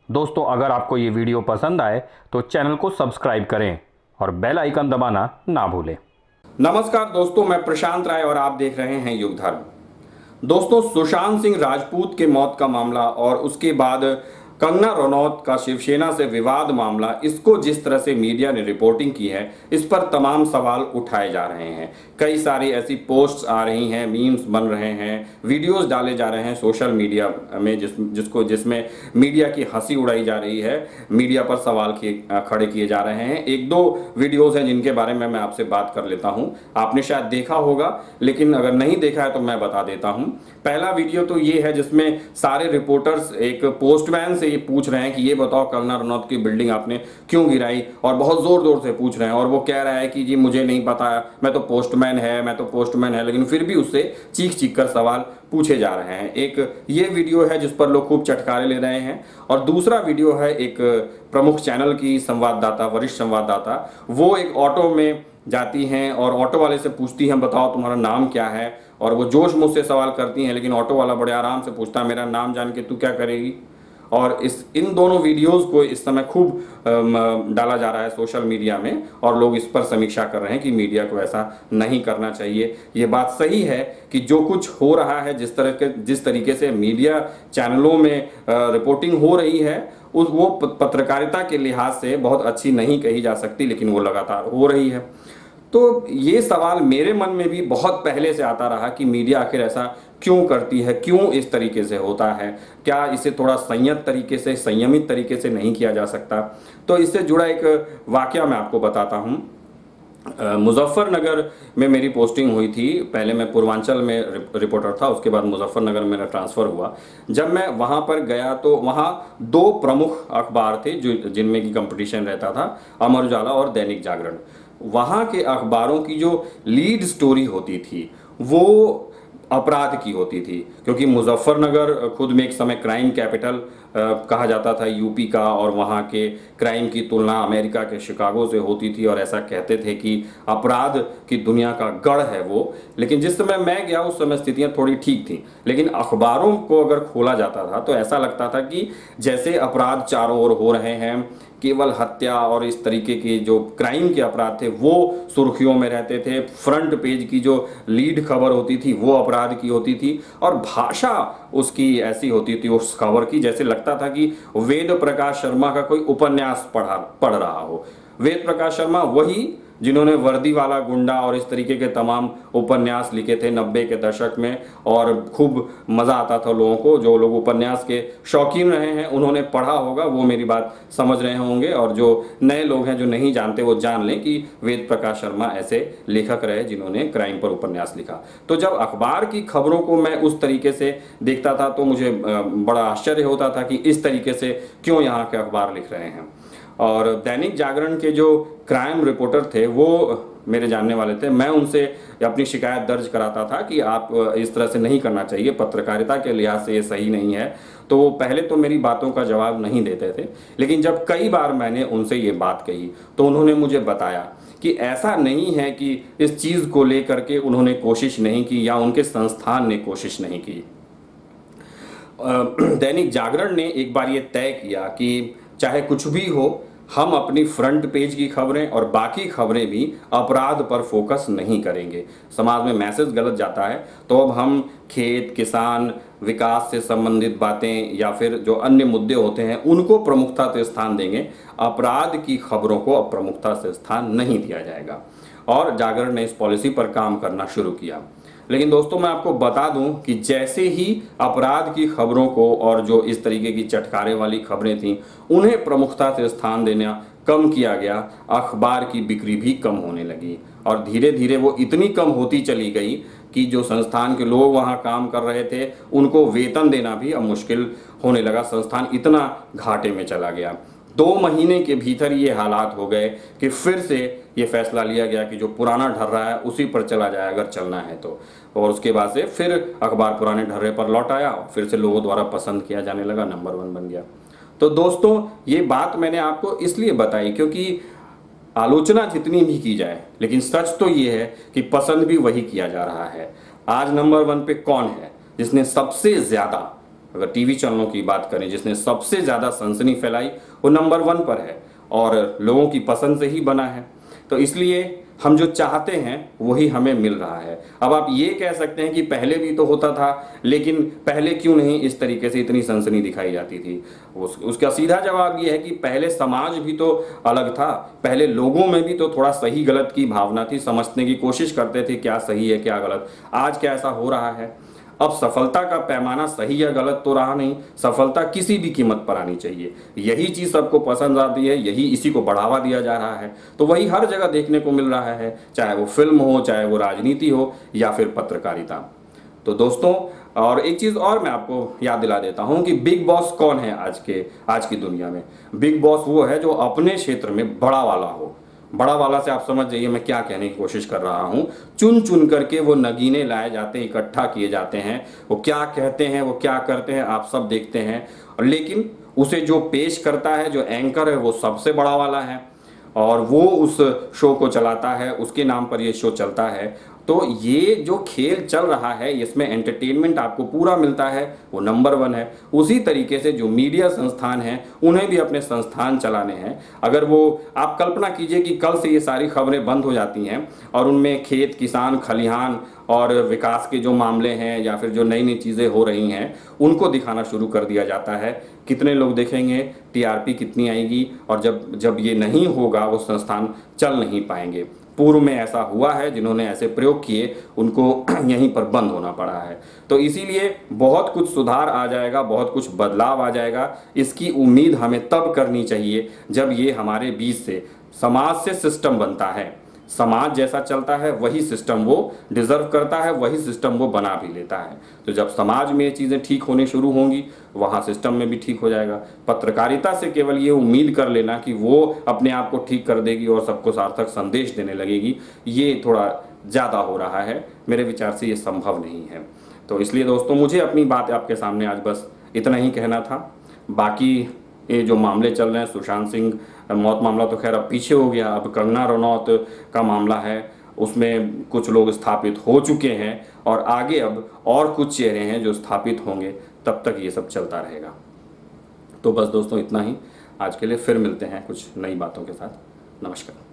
दोस्तों, अगर आपको ये वीडियो पसंद आए तो चैनल को सब्सक्राइब करें और बेल आइकन दबाना ना भूलें। नमस्कार दोस्तों, मैं प्रशांत राय और आप देख रहे हैं युग धर्म। दोस्तों, सुशांत सिंह राजपूत के मौत का मामला और उसके बाद कंगना रनौत का शिवसेना से विवाद मामला, इसको जिस तरह से मीडिया ने रिपोर्टिंग की है, इस पर तमाम सवाल उठाए जा रहे हैं। कई सारी ऐसी पोस्ट्स आ रही हैं, मीम्स बन रहे हैं, वीडियोस डाले जा रहे हैं सोशल मीडिया में जिसमें मीडिया की हंसी उड़ाई जा रही है, मीडिया पर सवाल खड़े किए जा रहे हैं। एक दो वीडियोस हैं जिनके बारे में मैं आपसे बात कर लेता हूं। आपने शायद देखा होगा, लेकिन अगर नहीं देखा है तो मैं बता देता हूं। पहला वीडियो तो ये है जिसमें सारे रिपोर्टर्स एक पोस्टमैन से ये पूछ रहे हैं कि ये बताओ कंगना रनौत की बिल्डिंग आपने क्यों गिराई, और बहुत जोर जोर से पूछ रहे हैं। और वो कह रहा है कि जी मुझे नहीं पता, मैं तो पोस्टमैन है, लेकिन फिर भी उससे चीख चीख कर सवाल पूछे जा रहे हैं। एक ये वीडियो है जिस पर लोग खूब चटकारे ले रहे हैं, और दूसरा वीडियो है एक प्रमुख चैनल की संवाददाता, वरिष्ठ संवाददाता, वो एक ऑटो में जाती हैं और ऑटो वाले से पूछती हैं बताओ तुम्हारा नाम क्या है, और वो जोश मुझसे सवाल करती हैं, लेकिन ऑटो वाला बड़े आराम से पूछता है मेरा नाम जान के तू क्या करेगी। और इन दोनों वीडियोस को इस समय खूब डाला जा रहा है सोशल मीडिया में, और लोग इस पर समीक्षा कर रहे हैं कि मीडिया को ऐसा नहीं करना चाहिए। ये बात सही है कि जो कुछ हो रहा है, जिस तरीके से मीडिया चैनलों में रिपोर्टिंग हो रही है, वो पत्रकारिता के लिहाज से बहुत अच्छी नहीं कही जा सकती, लेकिन वो लगातार हो रही है। तो ये सवाल मेरे मन में भी बहुत पहले से आता रहा कि मीडिया आखिर ऐसा क्यों करती है, क्यों इस तरीके से होता है, क्या इसे थोड़ा संयमित तरीके से नहीं किया जा सकता। तो इससे जुड़ा एक वाकया मैं आपको बताता हूँ। मुजफ्फरनगर में मेरी पोस्टिंग हुई थी। पहले मैं पूर्वांचल में रिपोर्टर था, उसके बाद मुजफ्फरनगर मेरा ट्रांसफ़र हुआ। जब मैं वहाँ पर गया तो वहाँ दो प्रमुख अखबार थे जिनमें की कंपटीशन रहता था, अमर उजाला और दैनिक जागरण। वहाँ के अखबारों की जो लीड स्टोरी होती थी वो अपराध की होती थी, क्योंकि मुजफ्फरनगर खुद में एक समय क्राइम कैपिटल कहा जाता था यूपी का, और वहाँ के क्राइम की तुलना अमेरिका के शिकागो से होती थी, और ऐसा कहते थे कि अपराध की दुनिया का गढ़ है वो। लेकिन जिस समय मैं गया उस समय स्थितियाँ थोड़ी ठीक थी, लेकिन अखबारों को अगर खोला जाता था तो ऐसा लगता था कि जैसे अपराध चारों ओर हो रहे हैं, केवल हत्या और इस तरीके के जो क्राइम के अपराध थे वो सुर्खियों में रहते थे। फ्रंट पेज की जो लीड खबर होती थी वो अपराध की होती थी, और भाषा उसकी ऐसी होती थी उस खबर की जैसे लगता था कि वेद प्रकाश शर्मा का कोई उपन्यास पढ़ रहा हो। वेद प्रकाश शर्मा वही जिन्होंने वर्दी वाला गुंडा और इस तरीके के तमाम उपन्यास लिखे थे 90 के दशक में, और खूब मज़ा आता था लोगों को। जो लोग उपन्यास के शौकीन रहे हैं उन्होंने पढ़ा होगा, वो मेरी बात समझ रहे होंगे, और जो नए लोग हैं जो नहीं जानते वो जान लें कि वेद प्रकाश शर्मा ऐसे लेखक रहे जिन्होंने क्राइम पर उपन्यास लिखा। तो जब अखबार की खबरों को मैं उस तरीके से देखता था तो मुझे बड़ा आश्चर्य होता था कि इस तरीके से क्यों यहाँ के अखबार लिख रहे हैं। और दैनिक जागरण के जो क्राइम रिपोर्टर थे वो मेरे जानने वाले थे। मैं उनसे अपनी शिकायत दर्ज कराता था कि आप इस तरह से नहीं करना चाहिए, पत्रकारिता के लिहाज से ये सही नहीं है। तो वो पहले तो मेरी बातों का जवाब नहीं देते थे, लेकिन जब कई बार मैंने उनसे ये बात कही तो उन्होंने मुझे बताया कि ऐसा नहीं है कि इस चीज़ को लेकर के उन्होंने कोशिश नहीं की या उनके संस्थान ने कोशिश नहीं की। दैनिक जागरण ने एक बार ये तय किया कि चाहे कुछ भी हो, हम अपनी फ्रंट पेज की खबरें और बाकी खबरें भी अपराध पर फोकस नहीं करेंगे। समाज में मैसेज गलत जाता है तो अब हम खेत, किसान, विकास से संबंधित बातें या फिर जो अन्य मुद्दे होते हैं उनको प्रमुखता से स्थान देंगे, अपराध की खबरों को अब प्रमुखता से स्थान नहीं दिया जाएगा। और जागरण ने इस पॉलिसी पर काम करना शुरू किया। लेकिन दोस्तों, मैं आपको बता दूं कि जैसे ही अपराध की खबरों को और जो इस तरीके की चटकारे वाली खबरें थीं उन्हें प्रमुखता से स्थान देना कम किया गया, अखबार की बिक्री भी कम होने लगी, और धीरे धीरे वो इतनी कम होती चली गई कि जो संस्थान के लोग वहाँ काम कर रहे थे उनको वेतन देना भी अब मुश्किल होने लगा। संस्थान इतना घाटे में चला गया। 2 महीने के भीतर ये हालात हो गए कि फिर से ये फैसला लिया गया कि जो पुराना ढर्रा है उसी पर चला जाए अगर चलना है तो। और उसके बाद से फिर अखबार पुराने ढर्रे पर लौट आया, फिर से लोगों द्वारा पसंद किया जाने लगा, नंबर 1 बन गया। तो दोस्तों, ये बात मैंने आपको इसलिए बताई क्योंकि आलोचना जितनी भी की जाए, लेकिन सच तो ये है कि पसंद भी वही किया जा रहा है। आज नंबर 1 पे कौन है जिसने सबसे ज़्यादा अगर टीवी चैनलों की बात करें जिसने सबसे ज़्यादा सनसनी फैलाई, वो नंबर 1 पर है और लोगों की पसंद से ही बना है। तो इसलिए हम जो चाहते हैं वही हमें मिल रहा है। अब आप ये कह सकते हैं कि पहले भी तो होता था, लेकिन पहले क्यों नहीं इस तरीके से इतनी सनसनी दिखाई जाती थी? उसका सीधा जवाब ये है कि पहले समाज भी तो अलग था, पहले लोगों में भी तो थोड़ा सही गलत की भावना थी, समझने की कोशिश करते थे क्या सही है क्या गलत। आज क्या ऐसा हो रहा है? अब सफलता का पैमाना सही या गलत तो रहा नहीं, सफलता किसी भी कीमत पर आनी चाहिए, यही चीज़ सबको पसंद आती है, यही इसी को बढ़ावा दिया जा रहा है। तो वही हर जगह देखने को मिल रहा है, चाहे वो फिल्म हो, चाहे वो राजनीति हो या फिर पत्रकारिता। तो दोस्तों, और एक चीज़ और मैं आपको याद दिला देता हूं कि बिग बॉस कौन है आज की दुनिया में। बिग बॉस वो है जो अपने क्षेत्र में बड़ा वाला हो। बड़ा वाला से आप समझ जाइए मैं क्या कहने की कोशिश कर रहा हूं। चुन चुन करके वो नगीने लाए जाते हैं, इकट्ठा किए जाते हैं, वो क्या कहते हैं, वो क्या करते हैं, आप सब देखते हैं। लेकिन उसे जो पेश करता है, जो एंकर है, वो सबसे बड़ा वाला है और वो उस शो को चलाता है, उसके नाम पर ये शो चलता है। तो ये जो खेल चल रहा है, इसमें एंटरटेनमेंट आपको पूरा मिलता है, वो नंबर 1 है। उसी तरीके से जो मीडिया संस्थान हैं, उन्हें भी अपने संस्थान चलाने हैं। अगर वो, आप कल्पना कीजिए कि कल से ये सारी खबरें बंद हो जाती हैं और उनमें खेत, किसान, खलिहान और विकास के जो मामले हैं या फिर जो नई नई चीज़ें हो रही हैं, उनको दिखाना शुरू कर दिया जाता है। कितने लोग देखेंगे, टीआरपी कितनी आएगी, और जब ये नहीं होगा वो संस्थान चल नहीं पाएंगे। पूर्व में ऐसा हुआ है, जिन्होंने ऐसे प्रयोग किए उनको यहीं पर बंद होना पड़ा है। तो इसीलिए बहुत कुछ सुधार आ जाएगा, बहुत कुछ बदलाव आ जाएगा। इसकी उम्मीद हमें तब करनी चाहिए जब ये हमारे बीच से, समाज से सिस्टम बनता है। समाज जैसा चलता है वही सिस्टम वो डिजर्व करता है, वही सिस्टम वो बना भी लेता है। तो जब समाज में ये चीज़ें ठीक होनी शुरू होंगी, वहाँ सिस्टम में भी ठीक हो जाएगा। पत्रकारिता से केवल ये उम्मीद कर लेना कि वो अपने आप को ठीक कर देगी और सबको सार्थक संदेश देने लगेगी, ये थोड़ा ज़्यादा हो रहा है। मेरे विचार से ये संभव नहीं है। तो इसलिए दोस्तों, मुझे अपनी बात आपके सामने आज बस इतना ही कहना था। बाकी ये जो मामले चल रहे हैं, सुशांत सिंह मौत मामला तो खैर अब पीछे हो गया, अब कंगना रनौत का मामला है, उसमें कुछ लोग स्थापित हो चुके हैं और आगे अब और कुछ चेहरे हैं जो स्थापित होंगे, तब तक ये सब चलता रहेगा। तो बस दोस्तों, इतना ही आज के लिए। फिर मिलते हैं कुछ नई बातों के साथ। नमस्कार।